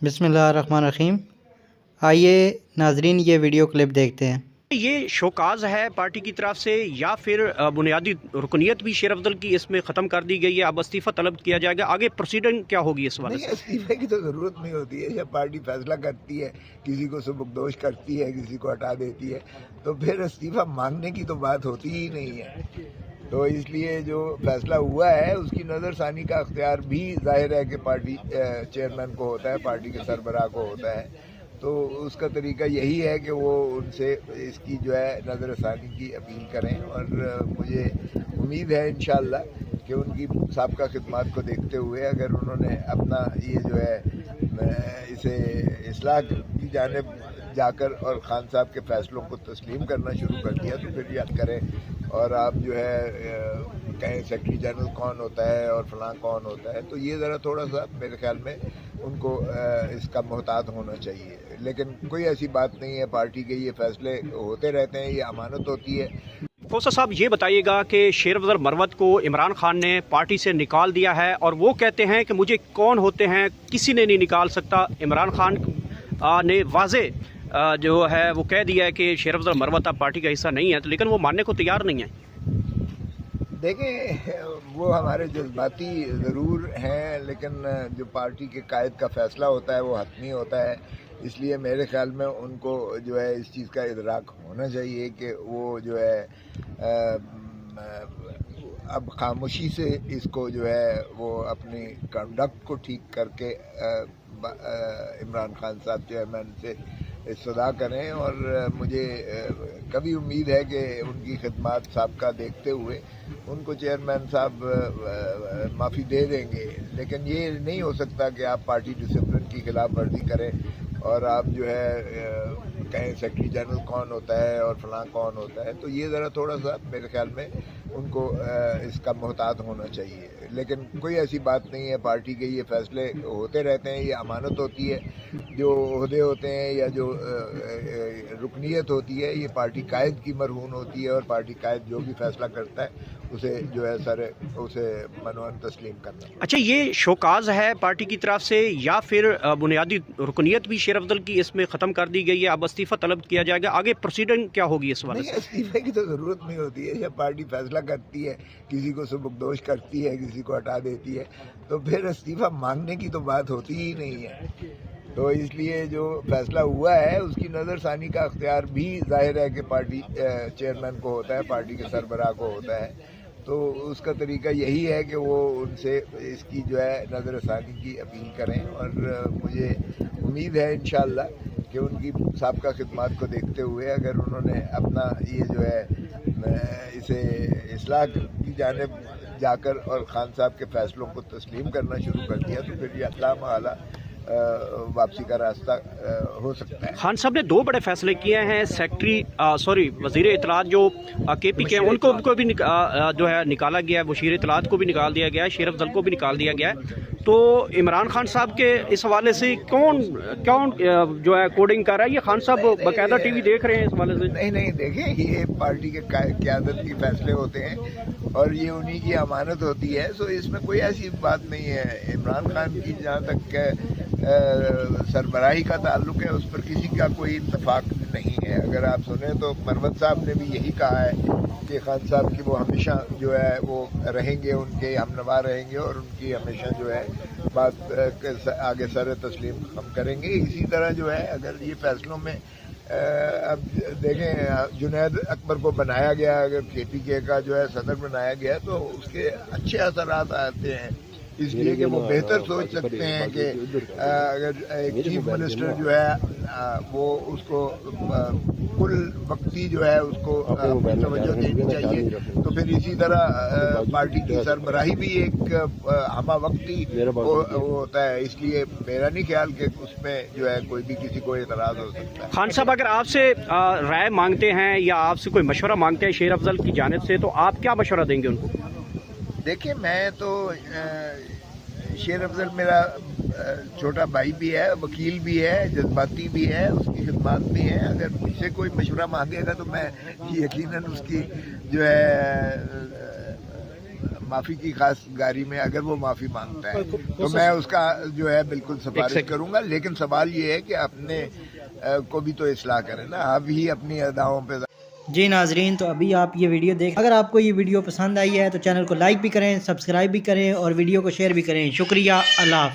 बिस्मिल्लाहिर्रहमानिर्रहीम। आइए नाजरीन ये वीडियो क्लिप देखते हैं। ये शोकाज है पार्टी की तरफ से या फिर बुनियादी रुकनियत भी शेर अफजल की इसमें ख़त्म कर दी गई है, अब इस्तीफ़ा तलब किया जाएगा, आगे प्रोसीडिंग क्या होगी इस वाले नहीं, से? इस्तीफे की तो ज़रूरत नहीं होती है। जब पार्टी फैसला करती है, किसी को सुबुकदोश करती है, किसी को हटा देती है, तो फिर इस्तीफा मांगने की तो बात होती ही नहीं है। तो इसलिए जो फैसला हुआ है उसकी नज़रसानी का अख्तियार भी ज़ाहिर है कि पार्टी चेयरमैन को होता है, पार्टी के सरबराह को होता है। तो उसका तरीका यही है कि वो उनसे इसकी जो है नज़रसानी की अपील करें, और मुझे उम्मीद है इंशाअल्लाह कि उनकी साबका खिदमत को देखते हुए अगर उन्होंने अपना ये जो है इसे इस्लाह की जानिब जाकर और खान साहब के फैसलों को तस्लीम करना शुरू कर दिया तो फिर याद करें। और आप जो है कहें सेक्रेटरी जनरल कौन होता है और फलां कौन होता है, तो ये ज़रा थोड़ा सा मेरे ख्याल में उनको इसका मोहतात होना चाहिए। लेकिन कोई ऐसी बात नहीं है, पार्टी के ये फैसले होते रहते हैं, ये अमानत होती है। खोसा साहब ये बताइएगा कि शेर अफजल मरवत को इमरान खान ने पार्टी से निकाल दिया है और वो कहते हैं कि मुझे कौन होते हैं किसी ने नहीं निकाल सकता। इमरान खान ने वाजे जो है वो कह दिया है कि शेर अफजल मरवत अब पार्टी का हिस्सा नहीं है, तो लेकिन वो मानने को तैयार नहीं है। देखें, वो हमारे जज्बाती ज़रूर हैं, लेकिन जो पार्टी के कायद का फ़ैसला होता है वो हतमी होता है। इसलिए मेरे ख्याल में उनको जो है इस चीज़ का इदराक होना चाहिए कि वो जो है अब खामोशी से इसको जो है वो अपनी कंडक्ट को ठीक करके इमरान खान साहब चेयरमैन से इस्तदा करें। और मुझे कभी उम्मीद है कि उनकी खिदमत साबका देखते हुए उनको चेयरमैन साहब माफ़ी दे देंगे। लेकिन ये नहीं हो सकता कि आप पार्टी डिसिप्लिन की खिलाफ वर्जी करें और आप जो है कहें सेक्रेटरी जनरल कौन होता है और फलां कौन होता है। तो ये ज़रा थोड़ा सा मेरे ख्याल में उनको इसका मोहतात होना चाहिए। लेकिन कोई ऐसी बात नहीं है, पार्टी के ये फैसले होते रहते हैं, ये अमानत होती है। जो ओहदे होते हैं या जो रुकनियत होती है ये पार्टी कायद की मरहून होती है, और पार्टी कायद जो भी फैसला करता है उसे जो है उसे मनवन तस्लीम करना। अच्छा, ये शोकाज है पार्टी की तरफ से या फिर बुनियादी रुकनियत भी शेर अफजल की इसमें ख़त्म कर दी गई है, अब इस्तीफ़ा तलब किया जाएगा, आगे प्रोसीडिंग क्या होगी इस वाले नहीं, से? इस्तीफे की तो ज़रूरत नहीं होती है। जब पार्टी फैसला करती है, किसी को सुबुकदोश करती है, किसी को हटा देती है, तो फिर इस्तीफा मांगने की तो बात होती ही नहीं है। तो इसलिए जो फैसला हुआ है उसकी नज़रसानी का अख्तियार भी ज़ाहिर है कि पार्टी चेयरमैन को होता है, पार्टी के सरबराह को होता है। तो उसका तरीका यही है कि वो उनसे इसकी जो है नज़रसानी की अपील करें। और मुझे उम्मीद है इंशाअल्लाह कि उनकी साबका खिदमत को देखते हुए अगर उन्होंने अपना ये जो है इसे इस्लाह की जानिब जाकर और खान साहब के फैसलों को तस्लीम करना शुरू कर दिया तो फिर अल्लाह माला वापसी का रास्ता हो सकता है। खान साहब ने दो बड़े फैसले किए हैं। वज़ीर इत्तलात जो KP के हैं उनको भी जो है निकाला गया है, वज़ीर इत्तलात को भी निकाल दिया गया है, शेर अफजल को भी निकाल दिया गया है। तो इमरान खान साहब के इस हवाले से कौन जो है कोडिंग कर रहा है? ये खान साहब बाकायदा TV देख रहे हैं इस हवाले से? नहीं, देखें, ये पार्टी के क़यादत के फैसले होते हैं और ये उन्हीं की अमानत होती है। सो इसमें कोई ऐसी बात नहीं है। इमरान खान की जहाँ तक सरबराही का ताल्लुक है उस पर किसी का कोई इत्तफाक नहीं है। अगर आप सुने तो मरवत साहब ने भी यही कहा है कि खान साहब की वो हमेशा जो है वो रहेंगे, उनके हमनवा रहेंगे और उनकी हमेशा जो है बात आगे सर तस्लीम हम करेंगे। इसी तरह जो है अगर ये फैसलों में अब देखें, जुनैद अकबर को बनाया गया, अगर KPK का जो है सदर बनाया गया तो उसके अच्छे असरात आते हैं, इसलिए कि वो बेहतर सोच सकते हैं कि अगर एक चीफ मिनिस्टर जो है वो उसको कुल वक्ती जो है उसको तवज्जो देनी चाहिए। तो फिर इसी तरह पार्टी की सरबराही भी एक हमा वक्ती होता है। इसलिए मेरा नहीं ख्याल कि उसमें जो है कोई भी किसी को एतराज़ हो सकता है। खान साहब अगर आपसे राय मांगते हैं या आपसे कोई मशवरा मांगते हैं शेर अफजल की जानिब से, तो आप क्या मशवरा देंगे उनको? देखिए, मैं तो शेर अफजल मेरा छोटा भाई भी है, वकील भी है, जज्बाती भी है, उसकी खिदमत भी है। अगर मुझसे कोई मशवरा मांगेगा तो मैं यकीनन उसकी जो है معافی کی خاص گاری میں اگر وہ معافی مانگتا ہے تو میں اس کا جو ہے بالکل سفارش کروں گا، لیکن سوال یہ ہے کہ اپنے کو بھی تو اصلاح کریں نا، اب ہی اپنی اداؤں پہ. جی ناظرین، تو ابھی آپ یہ ویڈیو دیکھ، اگر آپ کو یہ ویڈیو پسند آئی ہے تو چینل کو لائک بھی کریں، سبسکرائب بھی کریں اور ویڈیو کو شیئر بھی کریں. شکریہ. اللہ حافظ.